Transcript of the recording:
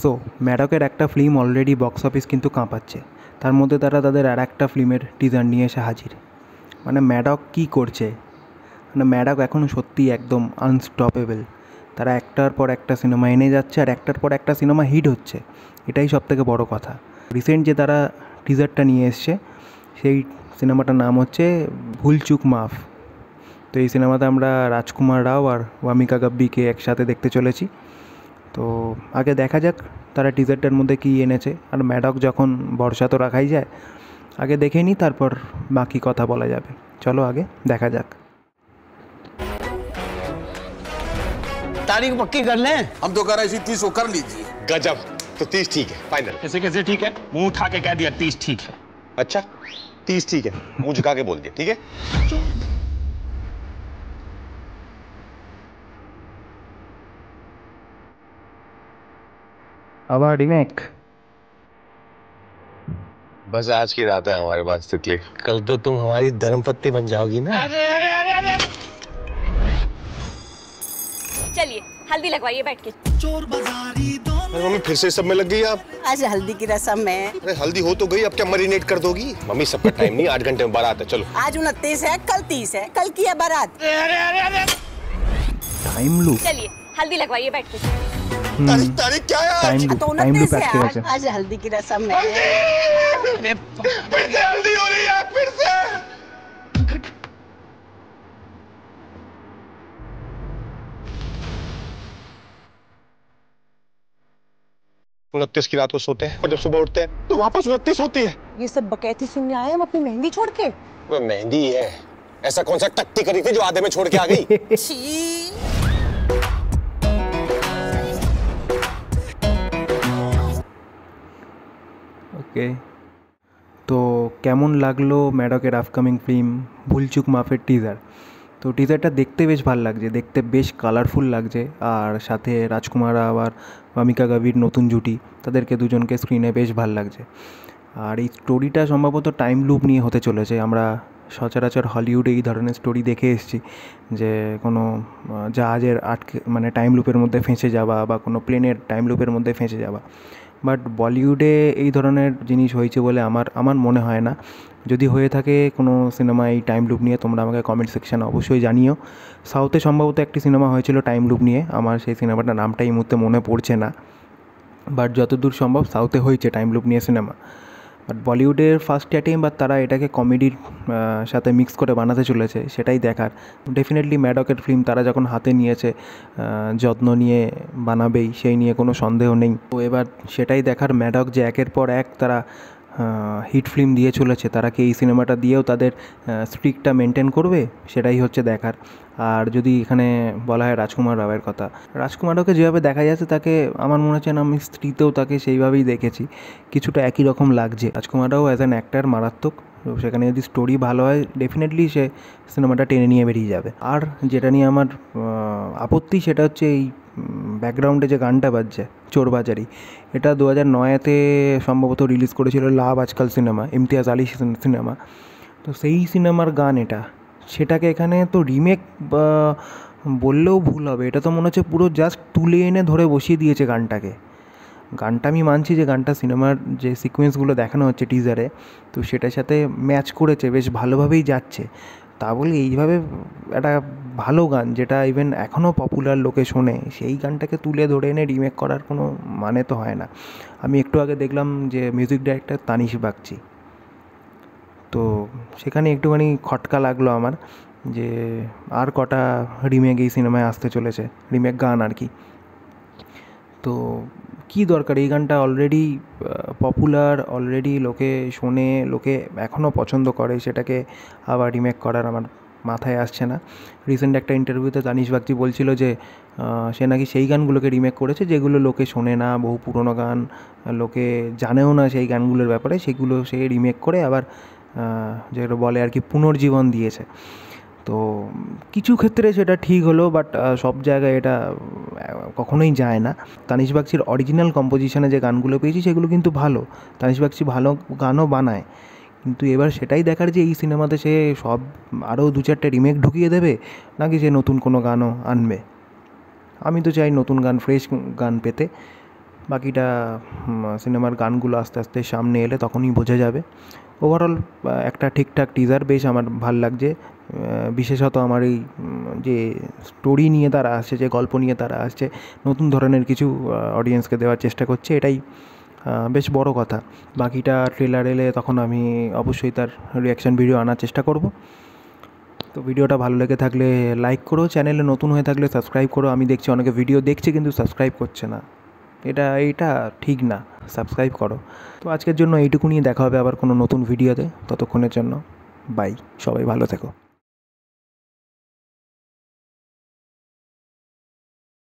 So ম্যাডকের একটা film already box office কিন্তু কাঁপাচ্ছে, তার মধ্যে তারা তাদের আর একটা ফিল্মের টিজার নিয়ে এসে হাজির। মানে ম্যাডক কী করছে, মানে ম্যাডক এখন সত্যিই একদম আনস্টপেবল। তারা একটার পর একটা সিনেমা এনে যাচ্ছে আর একটার পর একটা সিনেমা হিট হচ্ছে, এটাই সবথেকে বড় কথা। রিসেন্ট যে তারা টিজারটা নিয়ে এসছে সেই সিনেমাটার নাম হচ্ছে ভুল চুক মাফ। তো এই সিনেমাতে আমরা রাজকুমার রাও আর ওয়ামিকা গাব্বিকে একসাথে দেখতে চলেছি। তো আগে দেখা যাক তারা টিজারটার মধ্যে কী এনেছে। আর ম্যাডক যখন ভরসা তো রাখাই যায়, আগে দেখে নিই, তারপর বাকি কথা বলা যাবে। চলো আগে দেখা যাক। तारीख पक्की कर लें। हम तो कह रहे हैं 30 को कर लीजिए। गजब, तो 30 ठीक है, फाइनल। कैसे कैसे ठीक है? मुंह उठा के कह दिया 30 ठीक है। अच्छा 30 ठीक है, मुंह झुका के बोल दिया, ठीक है। আবার রিমেক? बस आज की रात है हमारे पास तितली। कल तो तुम हमारी धर्मपत्नी बन जाओगी ना। चलिए हल्दी लगवाइए बैठ के। अरे मम्मी फिर से सब में लग गई आप। आज हल्दी की रस्म है। अरे हल्दी हो तो गई, अब क्या मरीनेट कर दोगी? मम्मी सबका टाइम नहीं, 8 घंटे में बारात है, चलो। आज 29 है, कल 30 है, कल की है बारात। Time loop? चलिए हल्दी लगवाइए बैठ के। तारीख तारीख क्या है आज? টাইম লুপ, तो টাইম লুপ 29 আটকে है গেছে। आज हल्दी की रस्म है। फिर से हल्दी हो रही है, फिर से। 29 की रात को सोते हैं और जब सुबह उठते हैं तो वापस 29 होती है। ये सब बकैती सुनने आए हम अपनी मेहंदी छोड़ के। वो मेहंदी है, ऐसा कौन सा टट्टी करी थी जो आधे में छोड़ के आ गई? छी। ওকে, তো কেমন লাগলো ম্যাডকের আপকামিং ফিল্ম ভুলচুক মাফের টিজার? তো টিজারটা দেখতে বেশ ভালো লাগছে, দেখতে বেশ কালারফুল লাগছে। আর সাথে রাজকুমার রাও আর ওয়ামিকা গাবির নতুন জুটি, তাদেরকে দুজনকে স্ক্রিনে বেশ ভালো লাগছে। আর এই স্টোরিটা সম্ভবত টাইম লুপ নিয়ে হতে চলেছে। আমরা সচরাচর হলিউডে এই ধরনের স্টোরি দেখে এসেছি, যে কোনো জাহাজের আটকে মানে টাইম লুপের মধ্যে ফেঁসে যাওয়া বা কোনো প্লেনের টাইম লুপের মধ্যে ফেঁসে যাওয়া। বাট বলিউডে এই ধরনের জিনিস হয়েছে বলে আমার মনে হয় না। যদি হয়ে থাকে কোনো সিনেমা এই টাইম লুপ নিয়ে, তোমরা আমাকে কমেন্ট সেকশানে অবশ্যই জানিও। সাউথে সম্ভবত একটি সিনেমা হয়েছিল টাইম লুপ নিয়ে, আমার সেই সিনেমাটার নামটা এই মুহূর্তে মনে পড়ছে না। বাট যতদূর সম্ভব সাউথে হয়েছে টাইম লুপ নিয়ে সিনেমা। বাট বলিউডের ফার্স্ট অ্যাটেম্প বা তারা এটাকে কমেডির সাথে মিক্স করে বানাতে চলেছে, সেটাই দেখার। ডেফিনেটলি ম্যাডকের ফিল্ম তারা যখন হাতে নিয়েছে, যত্ন নিয়ে বানাবেই, সেই নিয়ে কোনো সন্দেহ নেই। তো এবার সেটাই দেখার, ম্যাডক যে একের পর এক তারা হিট ফিল্ম দিয়ে চলেছে, তারা কি এই সিনেমাটা দিয়েও তাদের স্ট্রিকটা মেনটেন করবে, সেটাই হচ্ছে দেখার। আর যদি এখানে বলা হয় রাজকুমার রাওয়ের কথা, রাজকুমার রাওকে যেভাবে দেখা যাচ্ছে তাকে আমার মনে হচ্ছে না, আমি স্ত্রীতেও তাকে সেইভাবেই দেখেছি, কিছুটা একই রকম লাগছে। রাজকুমার রাও অ্যাজ অ্যান অ্যাক্টার মারাত্মক, সেখানে যদি স্টোরি ভালো হয় ডেফিনেটলি সে সিনেমাটা টেনে নিয়ে বেরিয়ে যাবে। আর যেটা নিয়ে আমার আপত্তি সেটা হচ্ছে এই ব্যাকগ্রাউন্ডে যে গানটা বাজছে চোরবাজারি, এটা 2009-তে সম্ভবত রিলিজ করেছিল লাভ আজকাল সিনেমা, ইমতিয়াজ আলী সিনেমা। তো সেই সিনেমার গান এটা, সেটাকে এখানে তো রিমেক বললেও ভুল হবে। এটা তো মনে হচ্ছে পুরো জাস্ট তুলে এনে ধরে বসিয়ে দিয়েছে গানটাকে। গানটা আমি মানছি যে গানটা সিনেমার যে সিকোয়েন্সগুলো দেখানো হচ্ছে টিজারে, তো সেটার সাথে ম্যাচ করেছে, বেশ ভালোভাবেই যাচ্ছে। তা বলে এইভাবে একটা ভালো গান যেটা ইভেন এখনও পপুলার লোকে শোনে, সেই গানটাকে তুলে ধরে এনে রিমেক করার কোনো মানে তো হয় না। আমি একটু আগে দেখলাম যে মিউজিক ডাইরেক্টর তানিশ বাগচি, তো সেখানে একটুখানি খটকা লাগলো আমার, যে আর কটা রিমেক এই সিনেমায় আসতে চলেছে, রিমেক গান আর কি। তো কী দরকার, এই গানটা অলরেডি পপুলার, অলরেডি লোকে শোনে, লোকে এখনও পছন্দ করে, সেটাকে আবার রিমেক করার আমার মাথায় আসছে না। রিসেন্ট একটা ইন্টারভিউতে তানিশ বাগচি বলছিল যে সে নাকি সেই গানগুলোকে রিমেক করেছে যেগুলো লোকে শোনে না, বহু পুরনো গান, লোকে জানেও না সেই গানগুলোর ব্যাপারে, সেগুলো সে রিমেক করে আবার যেগুলো বলে আর কি পুনর্জীবন দিয়েছে। তো কিছু ক্ষেত্রে সেটা ঠিক হলো, বাট সব জায়গায় এটা কখনোই যায় না। তানিশ বাগচির অরিজিনাল কম্পোজিশনে যে গানগুলো পেয়েছি সেগুলো কিন্তু ভালো, তানিশ বাগচি ভালো গানও বানায়। কিন্তু এবার সেটাই দেখার যে এই সিনেমাতে সে সব আরও 2-4টে রিমেক ঢুকিয়ে দেবে, নাকি সে নতুন কোনো গানও আনবে। আমি তো চাই নতুন গান, ফ্রেশ গান পেতে। বাকিটা সিনেমার গানগুলো আস্তে আস্তে সামনে এলে তখনই বোঝা যাবে। ওভারঅল একটা ঠিকঠাক টিজার, বেশ আমার ভাল লাগছে। বিশেষত আমার এই যে স্টোরি নিয়ে তারা আসছে, যে গল্প নিয়ে তারা আসছে, নতুন ধরনের কিছু অডিয়েন্সকে দেওয়ার চেষ্টা করছে, এটাই বেশ বড় কথা। বাকিটা ট্রেলার এলে তখন আমি অবশ্যই তার রিয়াকশান ভিডিও আনার চেষ্টা করব। তো ভিডিওটা ভালো লেগে থাকলে লাইক করো, চ্যানেলে নতুন হয়ে থাকলে সাবস্ক্রাইব করো। আমি দেখছি অনেকে ভিডিও দেখছে কিন্তু সাবস্ক্রাইব করছে না, এটা ঠিক না, সাবস্ক্রাইব করো। তো আজকের জন্য এইটুকুনি, দেখা হবে আবার কোনো নতুন ভিডিওতে। ততক্ষণের জন্য বাই, সবাই ভালো থেকো।